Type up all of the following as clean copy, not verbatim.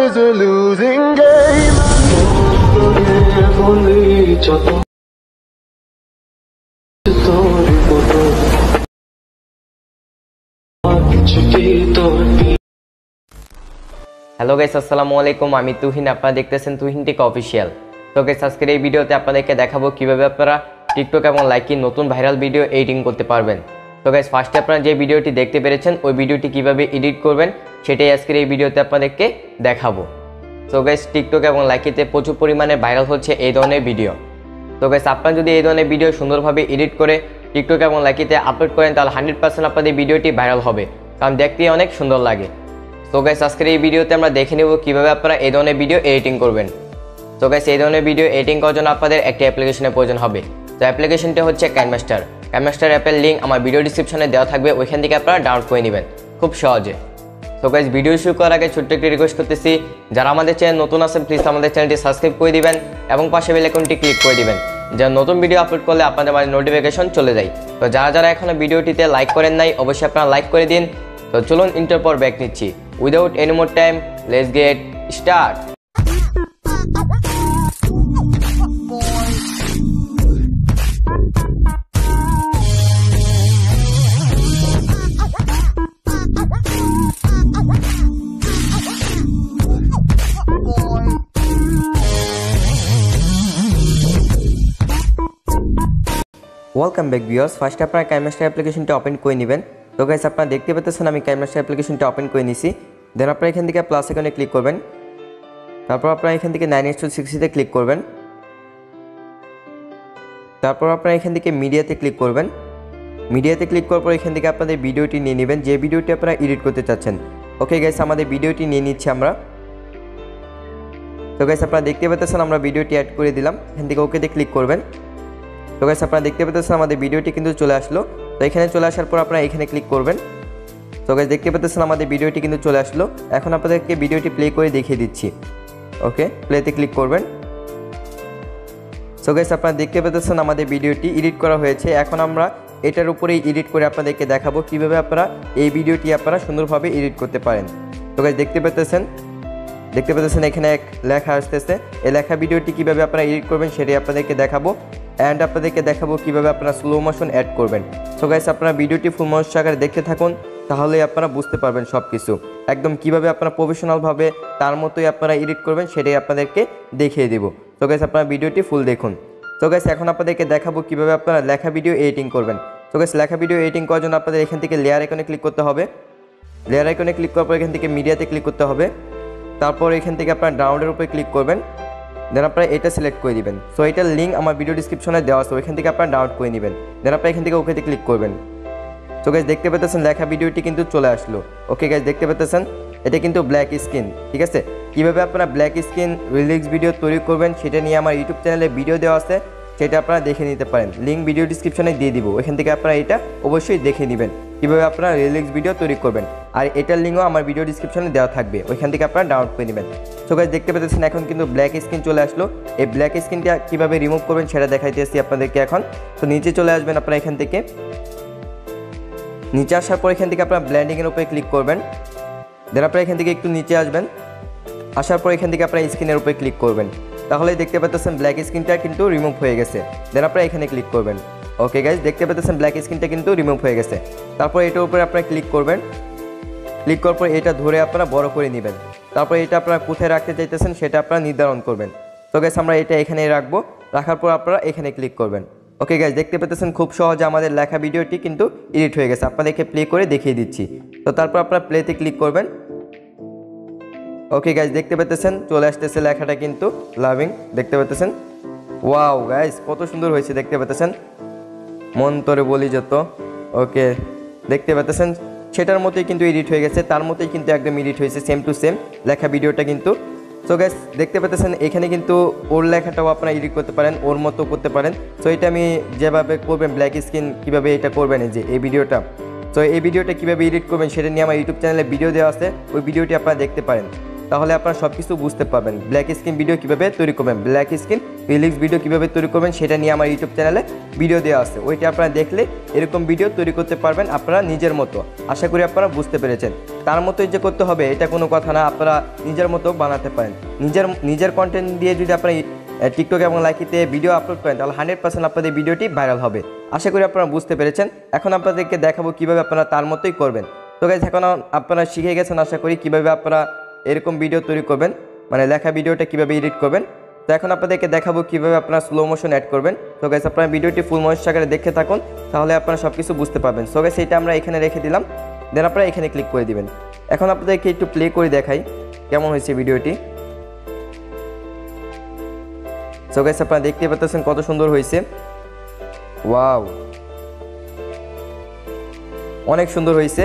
is a losing game. Hello guys, আসসালামু আলাইকুম। আমি তুহিন, আপনারা দেখতেছেন তুহিন টেক অফিসিয়াল। তো গাইস, আজকের এই ভিডিওতে আপনাদেরকে দেখাবো কিভাবে আপনারা টিকটক এবং লাইকি নতুন ভাইরাল ভিডিও এডিটিং করতে পারবেন। তো গাইস, ফার্স্টে আপনারা যে ভিডিওটি দেখতে পেরেছেন ওই ভিডিওটি কিভাবে এডিট করবেন সেটাই আজকের এই ভিডিওতে আপনাদেরকে দেখাবো। তো গাইস, টিকটক এবং লাইকিতে প্রচুর পরিমাণে ভাইরাল হচ্ছে এই ধরনের ভিডিও। তো গাইস, আপনারা যদি এই ধরনের ভিডিও সুন্দরভাবে এডিট করে টিকটক এবং লাইকিতে আপলোড করেন তাহলে 100% আপনাদের ভিডিওটি ভাইরাল হবে, কারণ দেখতে অনেক সুন্দর লাগে। তো গাইস, আজকের এই ভিডিওতে আমরা দেখে নেব কিভাবে আপনারা এই ধরনের ভিডিও এডিটিং করবেন। তো গাইস, এই ধরনের ভিডিও এডিটিং করার জন্য আপনাদের একটি অ্যাপ্লিকেশনের প্রয়োজন হবে। তো অ্যাপ্লিকেশনটা হচ্ছে কাইনমাস্টার। কাইনমাস্টার অ্যাপের লিঙ্ক আমার ভিডিও ডিসক্রিপশনে দেওয়া থাকবে, ওইখান থেকে আপনারা ডাউনলোড করে নেবেন খুব সহজে। তো গাইস, ভিডিও শুরু করার আগে ছোট্ট একটি রিকোয়েস্ট করতেছি, যারা আমাদের চ্যানেল নতুন আছেন প্লিজ আমাদের চ্যানেলটি সাবস্ক্রাইব করে দিবেন এবং পাশে বেল আইকনটি ক্লিক করে দিবেন, যেন নতুন ভিডিও আপলোড করলে আপনাদের মাঝে নোটিফিকেশন চলে যায়। তো যারা যারা এখনো ভিডিওটিতে লাইক করেন নাই অবশ্যই আপনারা লাইক করে দিন। তো চলুন ইন্টার পর ব্যাক নিচ্ছি। Without any more time, let's get start. Welcome back viewers. First আপনারা কাইনমাস্টার অ্যাপ্লিকেশনটা ওপেন করে নেবেন। তো গাইস, আপনারা দেখতে পাচ্ছেন আমি কাইনমাস্টার অ্যাপ্লিকেশনটা ওপেন করে নিছি। দেন আপনারা এখান থেকে প্লাস আইকনে ক্লিক করবেন, তারপর আপনারা এখান থেকে 9:60 ক্লিক করবেন, তারপর আপনারা এখান থেকে মিডিয়াতে ক্লিক করবেন। মিডিয়াতে ক্লিক করার পর এখান থেকে আপনাদের ভিডিওটি নিয়ে নেবেন, যে ভিডিওটি আপনারা এডিট করতে চাচ্ছেন। ওকে গাইস, আমাদের ভিডিওটি নিয়ে নিচ্ছি আমরা। তো গাইস, আপনারা দেখতে পাচ্ছেন আমরা ভিডিওটি অ্যাড করে দিলাম, এখান থেকে ওকেতে ক্লিক করবেন। তো গাইস, আপনারা দেখতে পাচ্ছেন আমাদের ভিডিওটি কিন্তু চলে আসলো। তো এখানে চলে আসার পর আপনারা এখানে ক্লিক করবেন। তো গাইস, দেখতে পাচ্ছেন আমাদের ভিডিওটি কিন্তু চলে আসলো। এখন আপনাদেরকে ভিডিওটি প্লে করে দেখিয়ে দিচ্ছি। ওকে, প্লেতে ক্লিক করবেন। তো গাইস, আপনারা দেখতে পাচ্ছেন আমাদের ভিডিওটি এডিট করা হয়েছে। এখন আমরা এটার উপরেই এডিট করে আপনাদেরকে দেখাবো কিভাবে আপনারা এই ভিডিওটি আপনারা সুন্দরভাবে এডিট করতে পারেন। তো গাইস, দেখতে পাচ্ছেন এখানে এক লেখা আসতেছে। এই লেখা ভিডিওটি কিভাবে আপনারা এডিট করবেন সেটাই আপনাদেরকে দেখাবো, অ্যান্ড আপনাদেরকে দেখাবো কিভাবে আপনারা স্লো মোশন অ্যাড করবেন। সো গাইস, আপনারা ভিডিওটি ফুল মোশন আকারে দেখতে থাকুন, তাহলেই আপনারা বুঝতে পারবেন সব কিছু একদম কিভাবে আপনারা প্রফেশনালভাবে তার মতোই আপনারা এডিট করবেন সেটাই আপনাদেরকে দেখিয়ে দেব। সো গাইস, আপনারা ভিডিওটি ফুল দেখুন। সো গাইস, এখন আপনাদেরকে দেখাবো কিভাবে আপনারা লেখা ভিডিও এডিটিং করবেন। সো গাইস, লেখা ভিডিও এডিটিং করার জন্য আপনাদের এখান থেকে লেয়ার আইকনে ক্লিক করতে হবে। লেয়ার আইকনে ক্লিক করার পর এখান থেকে মিডিয়াতে ক্লিক করতে হবে, তারপর এখান থেকে আপনারা ডাউনলোডের উপরে ক্লিক করবেন। দেন আপনারা এটা সিলেক্ট করে দিবেন। সো এটার লিঙ্ক আমার ভিডিও ডিসক্রিপশনে দেওয়া আছে, ওইখান থেকে আপনারা ডাউনলোড করে নেবেন। দেন আপনারা এখান থেকে ওকেতে ক্লিক করবেন। সো গাইস, দেখতে পাচ্ছেন লেখা ভিডিওটি কিন্তু চলে আসলো। ওকে গাইস, দেখতে পাচ্ছেন এটা কিন্তু ব্ল্যাক স্ক্রিন, ঠিক আছে। কিভাবে আপনারা ব্ল্যাক স্ক্রিন রিলিক্স ভিডিও তৈরি করবেন সেটা নিয়ে আমার ইউটিউব চ্যানেলে ভিডিও দেওয়া আছে, সেটা আপনারা দেখে নিতে পারেন। লিঙ্ক ভিডিও ডিসক্রিপশনে দিয়ে দিব, ওইখান থেকে আপনারা এটা অবশ্যই দেখে নেবেন কীভাবে আপনারা রিলিক্স ভিডিও তৈরি করবেন। আর এটার লিঙ্কও আমার ভিডিও ডিসক্রিপশনে দেওয়া থাকবে, ওইখান থেকে আপনারা ডাউনলোড করে নেবেন। সো গাইস, দেখতে পাচ্ছেন এখন কিন্তু ব্ল্যাক স্ক্রিন চলে আসলো। এই ব্ল্যাক স্ক্রিনটা কীভাবে রিমুভ করবেন সেটা দেখাইতেছি আপনাদেরকে এখন। তো নিচে চলে আসবেন আপনারা, এখান থেকে নিচে আসার পর এখান থেকে আপনারা ব্ল্যান্ডিংয়ের উপরে ক্লিক করবেন। দেন আপনারা এখান থেকে একটু নিচে আসবেন, আসার পর এখান থেকে আপনারা স্ক্রিনের উপরে ক্লিক করবেন। তাহলে দেখতে পাচ্ছেন ব্ল্যাক স্ক্রিনটা কিন্তু রিমুভ হয়ে গেছে। দেন আপনারা এখানে ক্লিক করবেন। ওকে গাইস, দেখতে পাচ্ছেন ব্ল্যাক স্ক্রিনটা কিন্তু রিমুভ হয়ে গেছে। তারপর এটার উপরে আপনারা ক্লিক করবেন। ক্লিক করার পর এটা ধরে আপনারা বড় করে নেবেন। তারপর এটা আপনারা কোথায় রাখতে চাইতেছেন সেটা আপনারা নির্ধারণ করবেন। তো গাইস, আমরা এটা এখানেই রাখবো। রাখার পর আপনারা এখানে ক্লিক করবেন। ওকে গাইস, দেখতে পাচ্ছেন খুব সহজে আমাদের লেখা ভিডিওটি কিন্তু এডিট হয়ে গেছে। আপনাদেরকে প্লে করে দেখিয়ে দিচ্ছি। তো তারপর আপনারা প্লেতে ক্লিক করবেন। ওকে গাইস, দেখতে পাচ্ছেন চলে আসতেছে লেখাটা কিন্তু লাভিং, দেখতে পাচ্ছেন। ওয়াও গাইস, কত সুন্দর হয়েছে দেখতে পাচ্ছেন, মন তোরে বলি যত। ওকে, দেখতে পাচ্ছেন সেটার মতোই কিন্তু এডিট হয়ে গেছে, তার মতোই কিন্তু একদম এডিট হয়েছে, সেম টু সেম লেখা ভিডিওটা কিন্তু। সো গাইস, দেখতে পাচ্ছেন এখানে কিন্তু ওর লেখাটাও আপনারা এডিট করতে পারেন, ওর মতো করতে পারেন। সো এটা আমি যেভাবে করবেন ব্ল্যাক স্ক্রিন কীভাবে এটা করবেন, এই যে এই ভিডিওটা। সো এই ভিডিওটা কীভাবে এডিট করবেন সেটা নিয়ে আমার ইউটিউব চ্যানেলে ভিডিও দেওয়া আছে, ওই ভিডিওটি আপনারা দেখতে পারেন। তাহলে আপনারা সব কিছু বুঝতে পারবেন। ব্ল্যাক স্ক্রিন ভিডিও কীভাবে তৈরি করবেন, ব্ল্যাক স্ক্রিন ভিএলএক্স ভিডিও কীভাবে তৈরি করবেন সেটা নিয়ে আমার ইউটিউব চ্যানেলে ভিডিও দেওয়া আছে। ওইটা আপনারা দেখলে এরকম ভিডিও তৈরি করতে পারবেন আপনারা নিজের মতো। আশা করি আপনারা বুঝতে পেরেছেন। তার মতোই যে করতে হবে এটা কোনো কথা না, আপনারা নিজের মতো বানাতে পারেন। নিজের কন্টেন্ট দিয়ে যদি আপনারা টিকটক এবং লাইকিতে ভিডিও আপলোড করেন তাহলে 100% আপনাদের ভিডিওটি ভাইরাল হবে। আশা করি আপনারা বুঝতে পেরেছেন। এখন আপনাদেরকে দেখাবো কীভাবে আপনারা তার মতোই করবেন। তো গাইস এখন আপনারা শিখে গেছেন আশা করি কীভাবে আপনারা এরকম ভিডিও তৈরি করবেন, মানে লেখা ভিডিওটা কীভাবে এডিট করবেন। তো এখন আপনাদেরকে দেখাবো কীভাবে আপনারা স্লো মোশন অ্যাড করবেন। তো গাইস আপনারা ভিডিওটি ফুল মোশন আকারে দেখতে থাকুন, তাহলে আপনারা সব কিছু বুঝতে পারবেন। সো গাইস এটা আমরা এখানে রেখে দিলাম, দেন আপনারা এখানে ক্লিক করে দিবেন। এখন আপনাদেরকে একটু প্লে করে দেখাই কেমন হয়েছে ভিডিওটি। সো গাইস আপনারা দেখতে পাচ্ছেন কত সুন্দর হয়েছে, ওয়াও অনেক সুন্দর হয়েছে।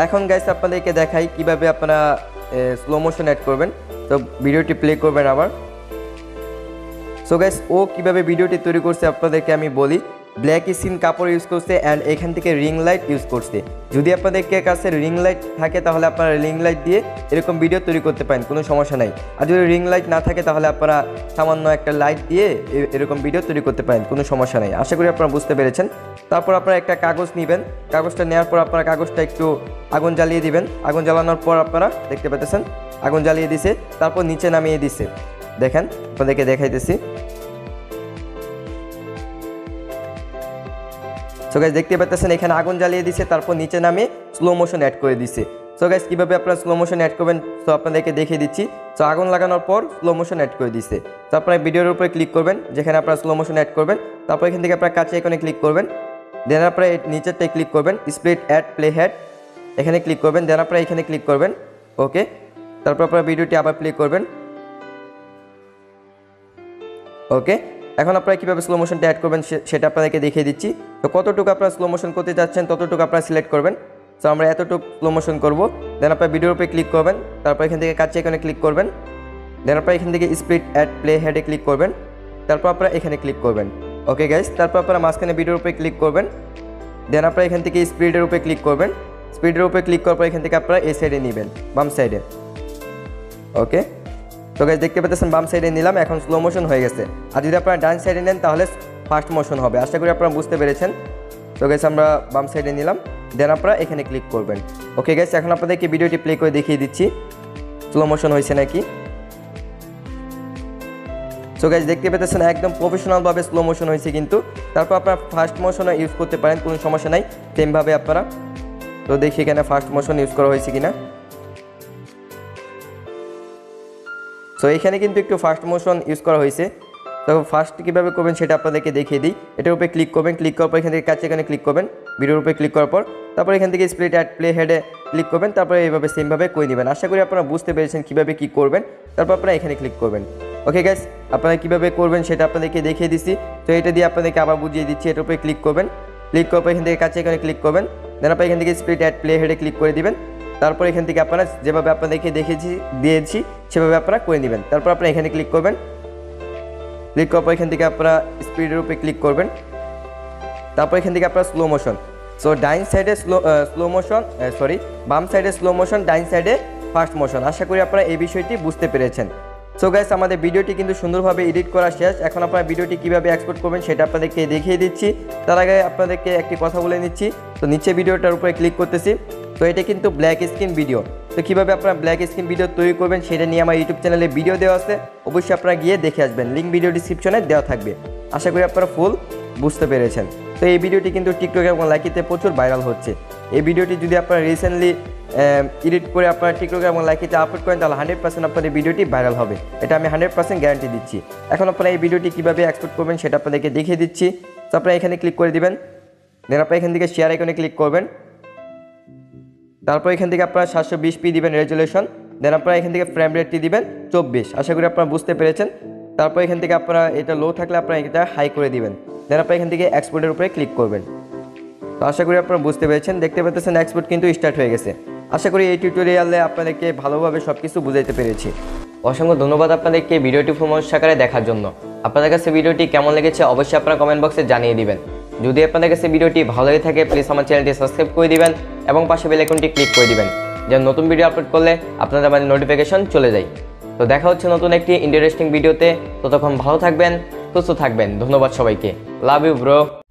এখন গাইস আপনাদেরকে দেখাই কিভাবে আপনারা স্লো মোশন অ্যাড করবেন। তো ভিডিওটি প্লে করবেন আবার। সো গাইস ও কীভাবে ভিডিওটি তৈরি করছে আপনাদেরকে আমি বলি। ব্ল্যাক স্ক্রিন কাপড় ইউজ করছে অ্যান্ড এখান থেকে রিং লাইট ইউজ করছে। যদি আপনাদেরকে কাছে রিং লাইট থাকে তাহলে আপনারা রিং লাইট দিয়ে এরকম ভিডিও তৈরি করতে পারেন, কোনো সমস্যা নাই। আর যদি রিং লাইট না থাকে তাহলে আপনারা সামান্য একটা লাইট দিয়ে এরকম ভিডিও তৈরি করতে পারেন, কোনো সমস্যা নাই। আশা করি আপনারা বুঝতে পেরেছেন। তারপর আপনারা একটা কাগজ নেবেন, কাগজটা নেওয়ার পর আপনারা কাগজটা একটু আগুন জ্বালিয়ে দিবেন। আগুন জ্বালানোর পর আপনারা দেখতে পাচ্ছেন আগুন জ্বালিয়ে দিছে, তারপর নিচে নামিয়ে দিছে। দেখেন আপনাদেরকে দেখাইতেছি। সো গাইস দেখতে পাচ্ছেন এখানে আগুন জ্বালিয়ে দিছে, তারপর নিচে নামিয়ে স্লো মোশন অ্যাড করে দিছে। সো গাইস কীভাবে আপনারা স্লো মোশন অ্যাড করবেন তো আপনাদেরকে দেখিয়ে দিচ্ছি। সো আগুন লাগানোর পর স্লো মোশন অ্যাড করে দিছে। তো আপনারা ভিডিওর উপরে ক্লিক করবেন যেখানে আপনারা স্লো মোশন অ্যাড করবেন, তারপর এখান থেকে আপনারা কাছে আইকনে ক্লিক করবেন, দেন আপনারা নিচেরটায় ক্লিক করবেন স্প্লিট অ্যাড প্লে হেড, এখানে ক্লিক করবেন, দেন আপনারা এখানে ক্লিক করবেন, ওকে। তারপর আপনারা ভিডিওটি আবার প্লে করবেন, ওকে। এখন আপনারা কীভাবে স্লো মোশনটা অ্যাড করবেন সেটা আপনাদেরকে দেখিয়ে দিচ্ছি। তো কতটুকু আপনারা স্লো মোশন করতে যাচ্ছেন ততটুকু আপনারা সিলেক্ট করবেন। সো আমরা এতটুকু স্লো মোশন করবো, দেন আপনারা ভিডিওর উপরে ক্লিক করবেন, তারপর এখান থেকে কাছে এখানে ক্লিক করবেন, দেন আপনারা এখান থেকে স্প্লিট অ্যাড প্লে হেডে ক্লিক করবেন, তারপর আপনারা এখানে ক্লিক করবেন, ওকে গাইস। তারপর আপনারা মাঝখানে ভিডিওর উপরে ক্লিক করবেন, দেন আপনারা এখান থেকে স্পিডের উপরে ক্লিক করবেন। স্পিডের উপরে ক্লিক করার পর এখান থেকে আপনারা এই সাইডে নেবেন, বাম সাইডে, ওকে। তো গাইস দেখতে পাচ্ছেন বাম সাইডে নিলাম, এখন স্লো মোশন হয়ে গেছে। আর যদি আপনারা ডান সাইডে নেন তাহলে ফাস্ট মোশন হবে। আশা করি আপনারা বুঝতে পেরেছেন। তো গাইস আমরা বাম সাইডে নিলাম, দেন আপনারা এখানে ক্লিক করবেন, ওকে গাইস। এখন আপনাদেরকে ভিডিওটি প্লে করে দেখিয়ে দিচ্ছি স্লো মোশন হয়েছে নাকি। সো গাইস দেখতে পাচ্ছেন একদম প্রফেশনালভাবে স্লো মোশন হয়েছে কিন্তু। তারপর আপনারা ফাস্ট মোশনও ইউজ করতে পারেন, কোনো সমস্যা নাই, সেমভাবে আপনারা। তো দেখি এখানে ফাস্ট মোশন ইউজ করা হয়েছে কিনা। সো এখানে কিন্তু একটু ফাস্ট মোশন ইউজ করা হয়েছে। তো ফার্স্ট কীভাবে করবেন সেটা আপনাদেরকে দেখিয়ে দিই। এটার উপরে ক্লিক করবেন, ক্লিক করার পর এখান থেকে কাছে এখানে ক্লিক করবেন, ভিডিওর উপরে ক্লিক করার পর তারপর এখান থেকে স্প্লিট অ্যাড প্লে হেডে ক্লিক করবেন, তারপরে এইভাবে সেমভাবে করে নেবেন। আশা করি আপনারা বুঝতে পেরেছেন কীভাবে কী করবেন। তারপর আপনারা এখানে ক্লিক করবেন, ওকে গাইস। আপনারা কীভাবে করবেন সেটা আপনাদেরকে দেখিয়ে দিচ্ছি। তো এটা দিয়ে আপনাদেরকে আবার বুঝিয়ে দিচ্ছি। এটার উপরে ক্লিক করবেন, ক্লিক করার পর এখান থেকে কাছে এখানে ক্লিক করবেন, দেন আপনারা এখান থেকে স্প্লিট অ্যাড প্লে হেডে ক্লিক করে দিবেন। তারপর এখান থেকে আপনারা যেভাবে আপনাদেরকে দিয়েছি সেভাবে আপনারা করে নেবেন। তারপর আপনারা এখানে ক্লিক করবেন, ক্লিক করার পর এখান থেকে আপনারা স্পিডের উপরে ক্লিক করবেন, তারপর এখান থেকে আপনারা স্লো মোশন। সো ডাইন সাইডে স্লো মোশন, সরি বাম সাইডে স্লো মোশন, ডাইন সাইডে ফাস্ট মোশন। আশা করি আপনারা এই বিষয়টি বুঝতে পেরেছেন। সো গাইস আমাদের ভিডিওটি কিন্তু সুন্দরভাবে এডিট করা শেষ। এখন আপনারা ভিডিওটি কীভাবে এক্সপোর্ট করবেন সেটা আপনাদেরকে দেখিয়ে দিচ্ছি। তার আগে আপনাদেরকে একটি কথা বলে নিচ্ছি। তো নিচে ভিডিওটার উপরে ক্লিক করতেছি। তো এটা কিন্তু ব্ল্যাক স্ক্রিন ভিডিও। তো কীভাবে আপনারা ব্ল্যাক স্ক্রিন ভিডিও তৈরি করবেন সেটা নিয়ে আমার ইউটিউব চ্যানেলে ভিডিও দেওয়া আছে, অবশ্যই আপনারা গিয়ে দেখে আসবেন। লিঙ্ক ভিডিও ডিসক্রিপশনে দেওয়া থাকবে। আশা করি আপনারা ফুল বুঝতে পেরেছেন। তো এই ভিডিওটি কিন্তু টিকটক এবং লাইকিতে প্রচুর ভাইরাল হচ্ছে। এই ভিডিওটি যদি আপনারা রিসেন্টলি এডিট করে আপনারা টিকটক এবং লাইকিতে আপলোড করেন তাহলে 100% আপনাদের ভিডিওটি ভাইরাল হবে। এটা আমি 100% গ্যারান্টি দিচ্ছি। এখন আপনারা এই ভিডিওটি কীভাবে এক্সপোর্ট করবেন সেটা আপনাদেরকে দেখিয়ে দিচ্ছি। তো আপনারা এখানে ক্লিক করে দিবেন, দেন আপনারা এখান থেকে শেয়ার আইকনে ক্লিক করবেন, তারপর এখান থেকে আপনারা 720p দিবেন রেজুলেশন, দেন আপনারা এখান থেকে ফ্রেম রেটটি দিবেন 24। আশা করি আপনারা বুঝতে পেরেছেন। তারপর এখান থেকে আপনারা এটা লো থাকলে আপনারা এটা হাই করে দিবেন, দেন আপনারা এখান থেকে এক্সপোর্টের উপরে ক্লিক করবেন। তো আশা করি আপনারা বুঝতে পেরেছেন। দেখতে পাচ্ছেন এক্সপোর্ট কিন্তু স্টার্ট হয়ে গেছে। আশা করি এই টিউটোরিয়ালে আপনাদেরকে ভালোভাবে সব কিছু বুঝাইতে পেরেছি। অসংখ্য ধন্যবাদ আপনাদেরকে ভিডিওটি ফুল মোশন আকারে দেখার জন্য। আপনাদের কাছে ভিডিওটি কেমন লেগেছে অবশ্যই আপনারা কমেন্ট বক্সে জানিয়ে দিবেন। যদি আপনাদের কাছে ভিডিওটি ভালো লেগে থাকে প্লিজ আমার চ্যানেলটি সাবস্ক্রাইব করে দিবেন এবং পাশে বেল আইকনটি ক্লিক করে দিবেন। যেন নতুন ভিডিও আপলোড করলে আপনাদের মানে নোটিফিকেশন চলে যায়। তো দেখা হচ্ছে নতুন একটি ইন্টারেস্টিং ভিডিওতে। ততক্ষণ ভালো থাকবেন, সুস্থ থাকবেন। ধন্যবাদ সবাইকে। Love you bro.